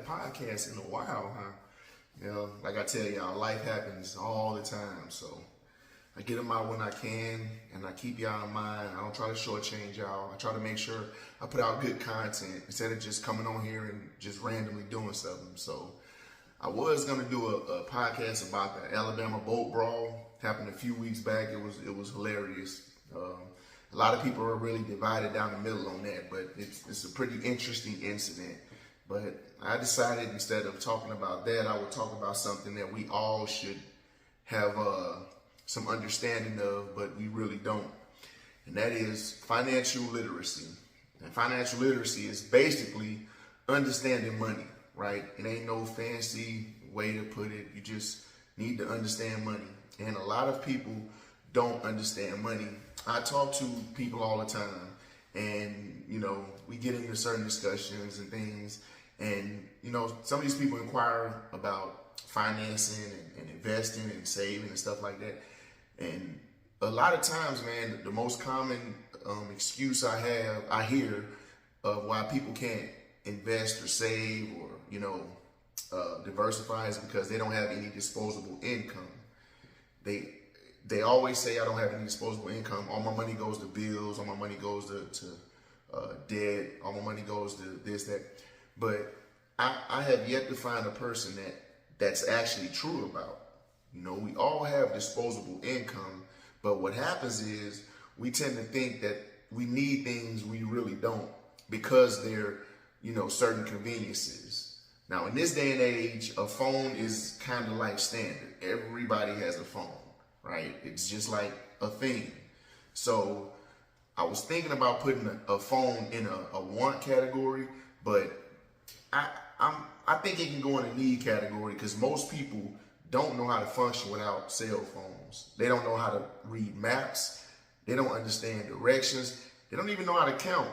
a podcast in a while, huh? You know, like I tell y'all, life happens all the time. So I get them out when I can, and I keep y'all in mind. I don't try to shortchange y'all. I try to make sure I put out good content instead of just coming on here and just randomly doing something. So I was gonna do a podcast about the Alabama boat brawl. Happened a few weeks back. It was hilarious. A lot of people are really divided down the middle on that, but it's a pretty interesting incident. But I decided instead of talking about that, I would talk about something that we all should have some understanding of, but we really don't. And that is financial literacy. And financial literacy is basically understanding money, right? It ain't no fancy way to put it. You just need to understand money. And a lot of people don't understand money. I talk to people all the time, and we get into certain discussions and things, and some of these people inquire about financing and investing and saving and stuff like that. And a lot of times, man, the most common excuse I hear of why people can't invest or save or diversify is because they don't have any disposable income. They always say, I don't have any disposable income. All my money goes to bills. All my money goes to debt. All my money goes to this, that. But I have yet to find a person that's actually true about. We all have disposable income, but what happens is we tend to think that we need things we really don't because they're, certain conveniences. Now, in this day and age, a phone is kind of like standard. Everybody has a phone. Right? It's just like a thing. So I was thinking about putting a phone in a want category, but I think it can go in a need category because most people don't know how to function without cell phones. They don't know how to read maps. They don't understand directions. They don't even know how to count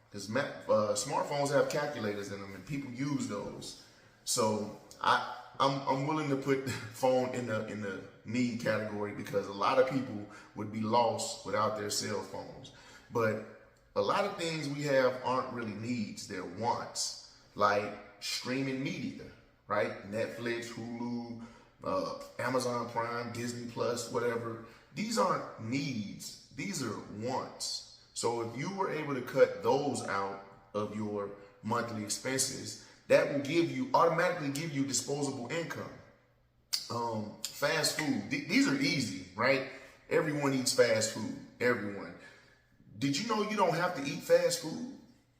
because smartphones have calculators in them and people use those. So I'm willing to put the phone in the need category because a lot of people would be lost without their cell phones. But a lot of things we have aren't really needs, they're wants, like streaming media, right? Netflix, Hulu, Amazon Prime, Disney Plus, whatever. These aren't needs, these are wants. So if you were able to cut those out of your monthly expenses, that will automatically give you disposable income. Fast food, these are easy, right? Everyone eats fast food, everyone. Did you know you don't have to eat fast food?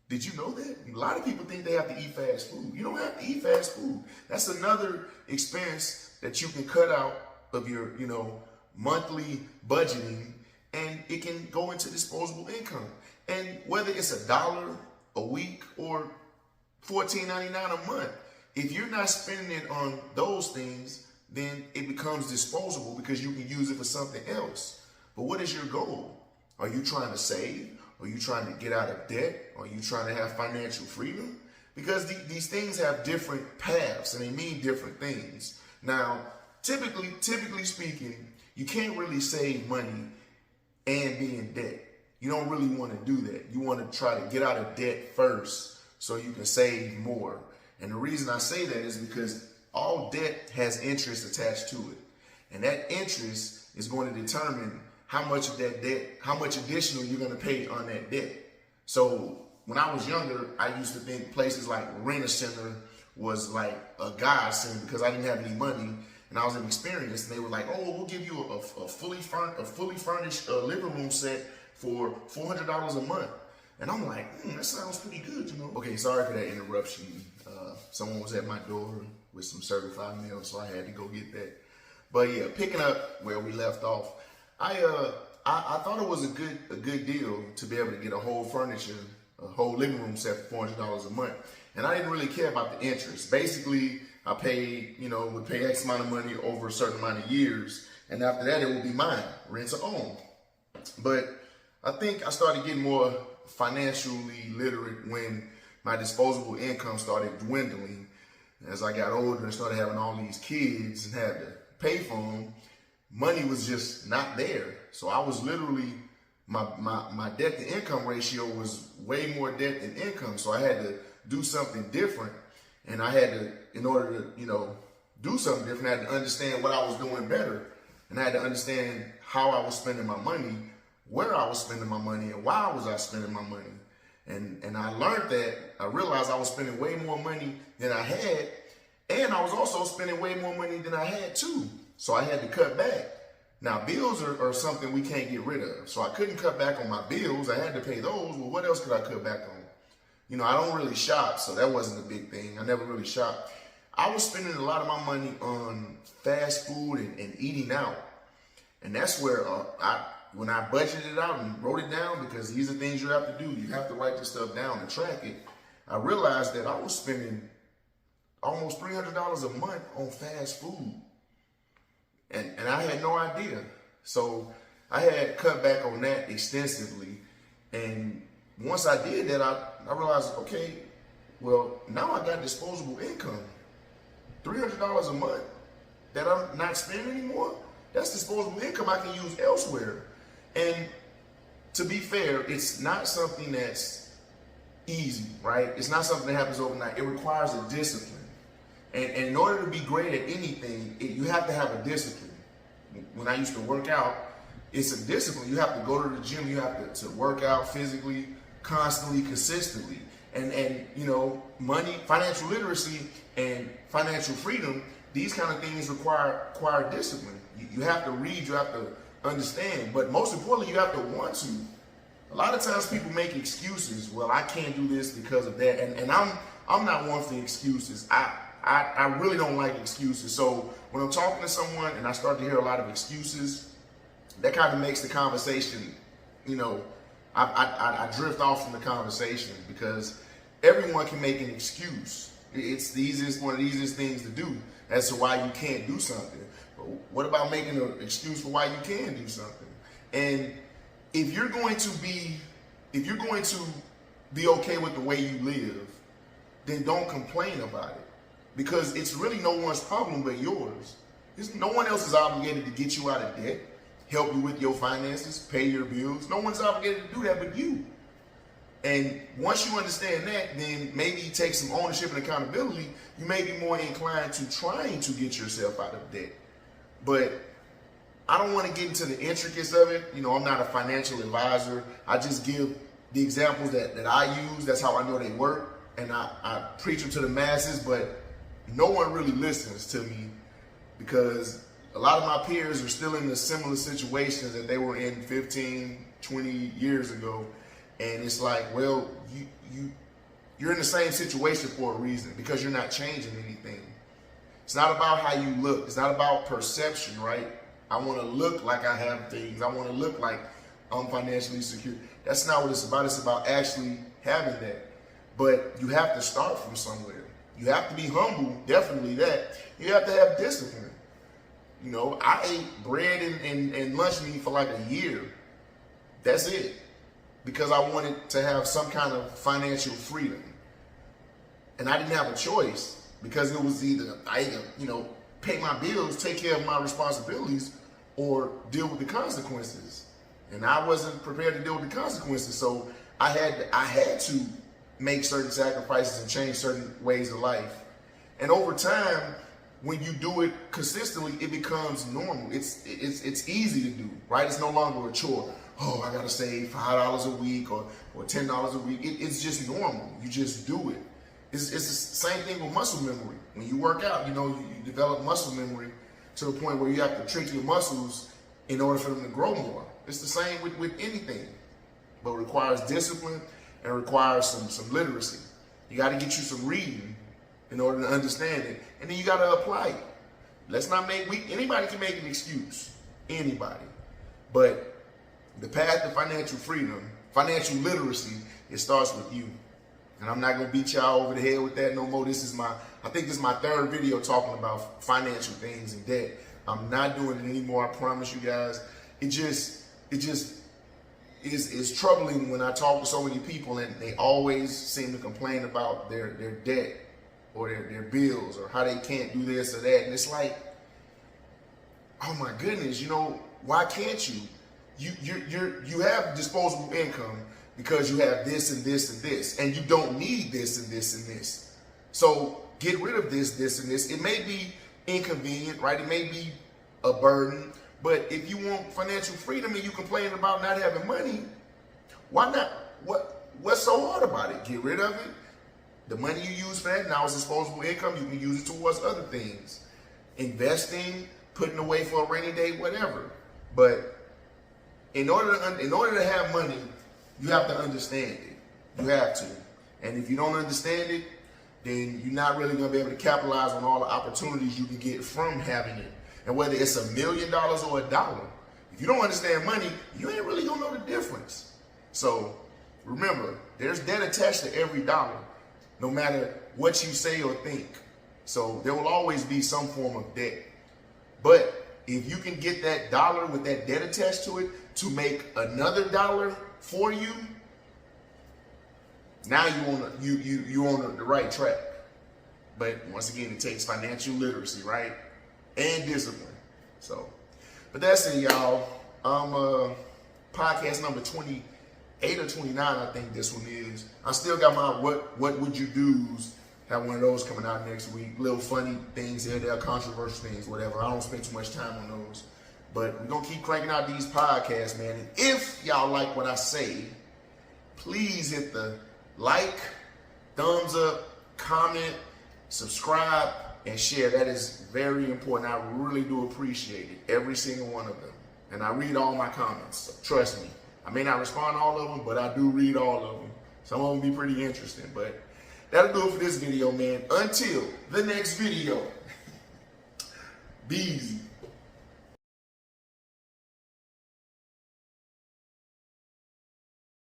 Did you know that? A lot of people think they have to eat fast food. You don't have to eat fast food. That's another expense that you can cut out of your, monthly budgeting, and it can go into disposable income. And whether it's $1 a week or $14.99 a month, if you're not spending it on those things, then it becomes disposable because you can use it for something else. But what is your goal? Are you trying to save? Are you trying to get out of debt? Are you trying to have financial freedom? Because these things have different paths and they mean different things. Now, typically speaking, you can't really save money and be in debt. You don't really want to do that. You want to try to get out of debt first so you can save more. And the reason I say that is because all debt has interest attached to it. And that interest is going to determine how much of that debt, how much additional you're going to pay on that debt. So when I was younger, I used to think places like Rent-A-Center was like a godsend because I didn't have any money and I was inexperienced. And they were like, oh, we'll give you a fully furnished living room set for $400 a month. And I'm like, that sounds pretty good, Okay, sorry for that interruption. Someone was at my door with some certified mail, so I had to go get that. But yeah, picking up where we left off, I thought it was a good deal to be able to get a whole living room set for $400 a month, and I didn't really care about the interest. Basically, I paid, would pay X amount of money over a certain amount of years, and after that, it would be mine, rent to own. But I think I started getting more financially literate when my disposable income started dwindling. As I got older and started having all these kids and had to pay for them, money was just not there. So I was literally, my debt to income ratio was way more debt than income. So I had to do something different. And I had to, in order to, do something different, I had to understand what I was doing better. And I had to understand how I was spending my money, where I was spending my money, and why was I spending my money. And I learned that, I realized I was spending way more money than I had, and I was also spending way more money than I had too. So I had to cut back. Now, bills are something we can't get rid of. So I couldn't cut back on my bills. I had to pay those. Well, what else could I cut back on? I don't really shop, so that wasn't a big thing. I never really shopped. I was spending a lot of my money on fast food and eating out. And that's where when I budgeted it out and wrote it down, because these are things you have to do. You have to write this stuff down and track it. I realized that I was spending almost $300 a month on fast food. And I had no idea. So I had cut back on that extensively. And once I did that, I realized, okay, well, now I got disposable income. $300 a month that I'm not spending anymore, that's disposable income I can use elsewhere. And to be fair, it's not something that's easy, right? It's not something that happens overnight. It requires a discipline. And in order to be great at anything, you have to have a discipline. When I used to work out, it's a discipline. You have to go to the gym. You have to work out physically, constantly, consistently. And money, financial literacy, and financial freedom, these kind of things require discipline. You have to read, you have to understand, but most importantly, you have to want to. A lot of times people make excuses. Well, I can't do this because of that. And I'm not one for excuses. I really don't like excuses. So when I'm talking to someone and I start to hear a lot of excuses, that kind of makes the conversation, I drift off from the conversation, because everyone can make an excuse. It's one of the easiest things to do as to why you can't do something. But what about making an excuse for why you can do something? And if you're going to be okay with the way you live, then don't complain about it, because it's really no one's problem but yours. No one else is obligated to get you out of debt, help you with your finances, pay your bills. No one's obligated to do that but you. And once you understand that, then maybe you take some ownership and accountability. You may be more inclined to trying to get yourself out of debt. But I don't want to get into the intricacies of it. I'm not a financial advisor. I just give the examples that I use. That's how I know they work. And I preach them to the masses, but no one really listens to me, because a lot of my peers are still in the similar situations that they were in 15, 20 years ago. And it's like, well, you're in the same situation for a reason, because you're not changing anything. It's not about how you look. It's not about perception, right? I want to look like I have things. I want to look like I'm financially secure. That's not what it's about. It's about actually having that. But you have to start from somewhere. You have to be humble, definitely that. You have to have discipline. I ate bread and lunch meat for like a year. That's it. Because I wanted to have some kind of financial freedom. And I didn't have a choice, because it was either pay my bills, take care of my responsibilities, or deal with the consequences. And I wasn't prepared to deal with the consequences. So I had to make certain sacrifices and change certain ways of life. And over time, when you do it consistently, it becomes normal. It's easy to do, right? It's no longer a chore. Oh, I gotta save $5 a week or $10 a week. It's just normal. You just do it. It's the same thing with muscle memory. When you work out, you develop muscle memory to the point where you have to trick your muscles in order for them to grow more. It's the same with anything, but it requires discipline and requires some literacy. You got to get you some reading in order to understand it, and then you got to apply it. Let's not anybody can make an excuse, anybody, but the path to financial freedom, financial literacy, it starts with you. And I'm not gonna beat y'all over the head with that no more. I think this is my third video talking about financial things and debt. I'm not doing it anymore, I promise you guys. It just is troubling when I talk to so many people and they always seem to complain about their debt or their bills or how they can't do this or that. And it's like, oh my goodness, why can't you? You have disposable income because you have this and this and this, and you don't need this and this and this. So get rid of this, this, and this. It may be inconvenient, right? It may be a burden, but if you want financial freedom and you complain about not having money, why not? What's so hard about it? Get rid of it. The money you use for that now is disposable income. You can use it towards other things. Investing, putting away for a rainy day, whatever. But in order to have money, you have to understand it. You have to. And if you don't understand it, then you're not really going to be able to capitalize on all the opportunities you can get from having it. And whether it's $1 million or $1, if you don't understand money, you ain't really going to know the difference. So remember, there's debt attached to every dollar, no matter what you say or think. So there will always be some form of debt. But if you can get that dollar with that debt attached to it to make another dollar for you, now you're on the right track. But once again, it takes financial literacy, right? And discipline. So, but that's it, y'all. Podcast number 28 or 29, I think this one is. I still got my what would you do's. Have one of those coming out next week. Little funny things here, there, controversial things, whatever. I don't spend too much time on those. But we're going to keep cranking out these podcasts, man. And if y'all like what I say, please hit the like, thumbs up, comment, subscribe, and share. That is very important. I really do appreciate it. Every single one of them. And I read all my comments. So trust me. I may not respond to all of them, but I do read all of them. Some of them be pretty interesting. But that'll do it for this video, man. Until the next video. Be easy.